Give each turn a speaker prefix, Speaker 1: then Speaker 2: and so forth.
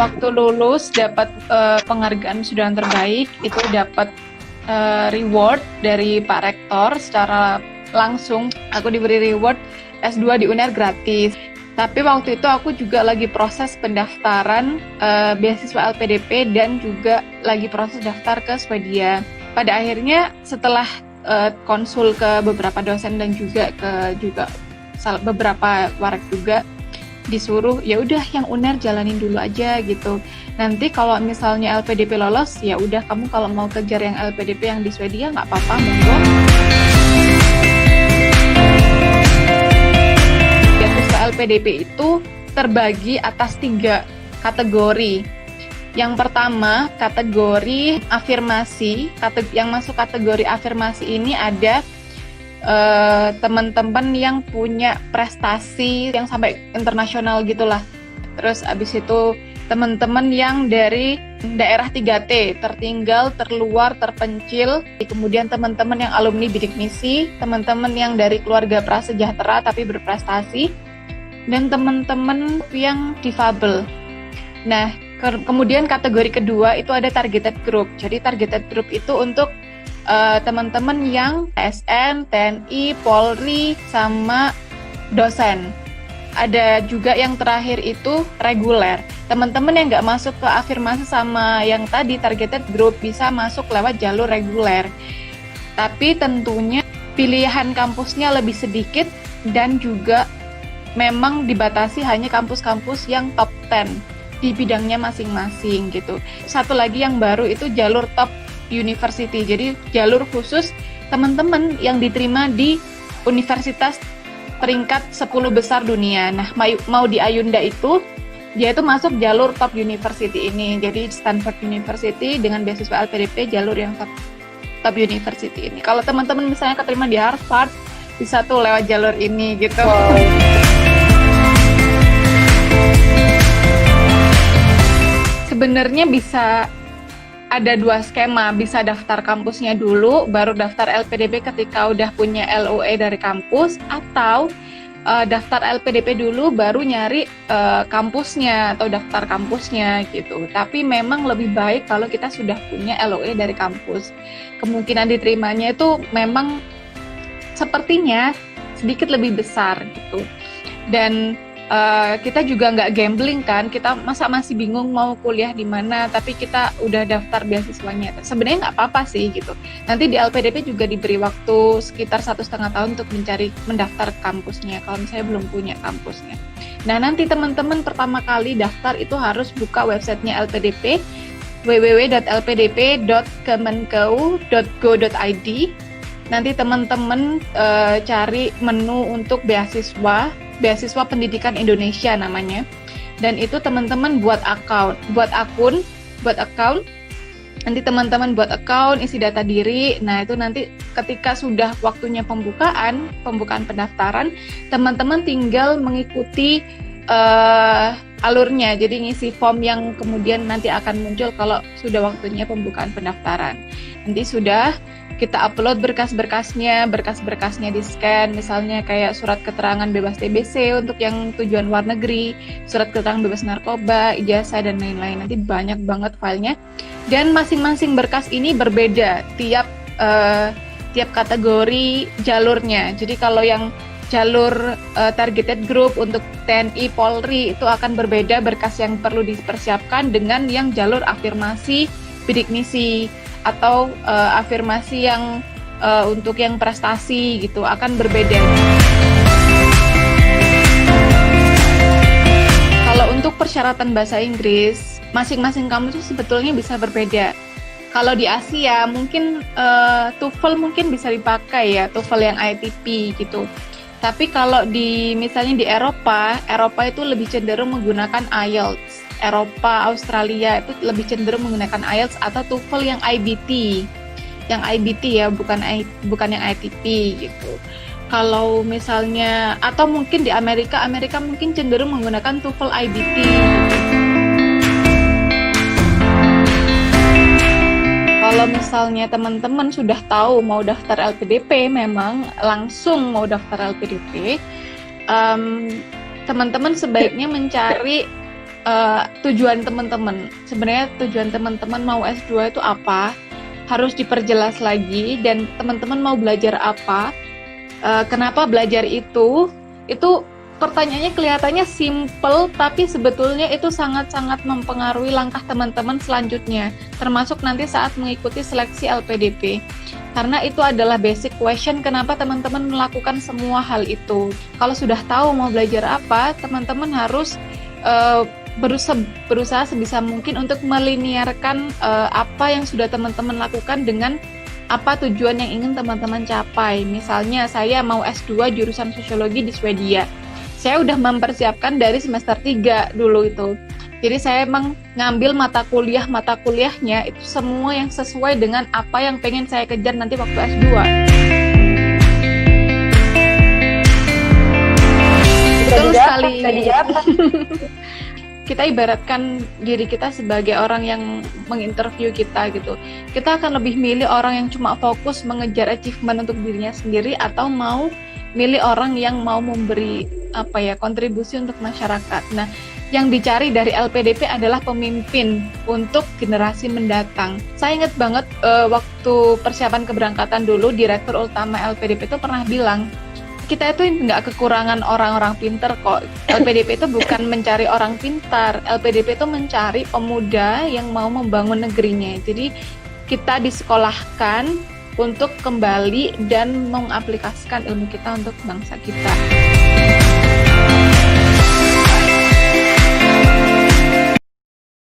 Speaker 1: waktu lulus dapat penghargaan wisudawan terbaik, itu dapat reward dari Pak Rektor secara langsung. Aku diberi reward S2 di UNER gratis. Tapi waktu itu aku juga lagi proses pendaftaran beasiswa LPDP dan juga lagi proses daftar ke Swedia. Pada akhirnya setelah konsul ke beberapa dosen dan juga beberapa warek juga, disuruh ya udah yang UNER jalanin dulu aja gitu. Nanti kalau misalnya LPDP lolos, ya udah kamu kalau mau kejar yang LPDP yang di Swedia nggak apa-apa, monggo. Beasiswa LPDP itu terbagi atas 3 kategori. Yang pertama, kategori afirmasi. Yang masuk kategori afirmasi ini ada teman-teman yang punya prestasi yang sampai internasional gitulah. Terus abis itu teman-teman yang dari daerah 3T, tertinggal, terluar, terpencil. Kemudian teman-teman yang alumni bidik misi, teman-teman yang dari keluarga prasejahtera tapi berprestasi, dan teman-teman yang difabel. Nah, kemudian kategori kedua itu ada targeted group. Jadi targeted group itu untuk teman-teman yang ASN, TNI, Polri, sama dosen. Ada juga yang terakhir itu reguler. Teman-teman yang nggak masuk ke afirmasi sama yang tadi targeted group bisa masuk lewat jalur reguler. Tapi tentunya pilihan kampusnya lebih sedikit dan juga memang dibatasi hanya kampus-kampus yang top 10 di bidangnya masing-masing gitu. Satu lagi yang baru itu jalur top university. Jadi jalur khusus teman-teman yang diterima di universitas peringkat 10 besar dunia. Nah, mau di Ayunda itu dia itu masuk jalur top university ini. Jadi Stanford University dengan beasiswa LPDP jalur yang top university ini. Kalau teman-teman misalnya keterima di Harvard, bisa tuh lewat jalur ini gitu. Wow. Sebenarnya bisa ada 2 skema, bisa daftar kampusnya dulu, baru daftar LPDP ketika udah punya LOE dari kampus, atau daftar LPDP dulu, baru nyari kampusnya atau daftar kampusnya gitu. Tapi memang lebih baik kalau kita sudah punya LOE dari kampus. Kemungkinan diterimanya itu memang sepertinya sedikit lebih besar gitu. Dan kita juga nggak gambling kan, kita masih bingung mau kuliah di mana, tapi kita udah daftar beasiswanya. Sebenarnya nggak apa-apa sih gitu. Nanti di LPDP juga diberi waktu sekitar 1,5 tahun untuk mendaftar kampusnya kalau misalnya belum punya kampusnya. Nah, nanti teman-teman pertama kali daftar itu harus buka websitenya LPDP, www.lpdp.kemenkeu.go.id. Nanti teman-teman cari menu untuk beasiswa pendidikan Indonesia namanya, dan itu teman-teman buat akun. Nanti teman-teman buat akun, isi data diri. Nah, itu nanti ketika sudah waktunya pembukaan pendaftaran, teman-teman tinggal mengikuti alurnya. Jadi ngisi form yang kemudian nanti akan muncul kalau sudah waktunya pembukaan pendaftaran. Nanti sudah kita upload berkas-berkasnya di-scan, misalnya kayak surat keterangan bebas TBC untuk yang tujuan luar negeri, surat keterangan bebas narkoba, ijazah, dan lain-lain. Nanti banyak banget filenya. Dan masing-masing berkas ini berbeda tiap kategori jalurnya. Jadi kalau yang jalur targeted group untuk TNI, Polri itu akan berbeda berkas yang perlu dipersiapkan dengan yang jalur afirmasi bidik misi atau afirmasi yang untuk yang prestasi gitu akan berbeda. Kalau untuk persyaratan bahasa Inggris, masing-masing kampus itu sebetulnya bisa berbeda. Kalau di Asia mungkin TOEFL mungkin bisa dipakai ya, TOEFL yang ITP gitu. Tapi kalau misalnya di Eropa itu lebih cenderung menggunakan IELTS. Eropa, Australia itu lebih cenderung menggunakan IELTS atau TOEFL yang IBT. Yang IBT ya, bukan yang ITP gitu. Kalau misalnya, atau mungkin di Amerika mungkin cenderung menggunakan TOEFL IBT gitu. Kalau misalnya teman-teman sudah tahu mau daftar LPDP, memang langsung mau daftar LPDP, teman-teman sebaiknya mencari tujuan teman-teman. Sebenarnya tujuan teman-teman mau S2 itu apa? Harus diperjelas lagi, dan teman-teman mau belajar apa? Kenapa belajar itu pertanyaannya kelihatannya simple, tapi sebetulnya itu sangat-sangat mempengaruhi langkah teman-teman selanjutnya, termasuk nanti saat mengikuti seleksi LPDP. Karena itu adalah basic question kenapa teman-teman melakukan semua hal itu. Kalau sudah tahu mau belajar apa, teman-teman harus berusaha sebisa mungkin untuk meliniarkan apa yang sudah teman-teman lakukan dengan apa tujuan yang ingin teman-teman capai. Misalnya saya mau S2 jurusan sosiologi di Swedia. Saya udah mempersiapkan dari semester 3 dulu itu. Jadi saya emang ngambil mata kuliahnya itu semua yang sesuai dengan apa yang pengen saya kejar nanti waktu S2. Betul sekali. Kita ibaratkan diri kita sebagai orang yang menginterview kita gitu. Kita akan lebih milih orang yang cuma fokus mengejar achievement untuk dirinya sendiri, atau mau milih orang yang mau memberi kontribusi untuk masyarakat. Nah, yang dicari dari LPDP adalah pemimpin untuk generasi mendatang. Saya ingat banget waktu persiapan keberangkatan dulu, Direktur Utama LPDP itu pernah bilang, kita itu nggak kekurangan orang-orang pintar kok. LPDP itu bukan mencari orang pintar, LPDP itu mencari pemuda yang mau membangun negerinya. Jadi kita disekolahkan untuk kembali dan mengaplikasikan ilmu kita untuk bangsa kita.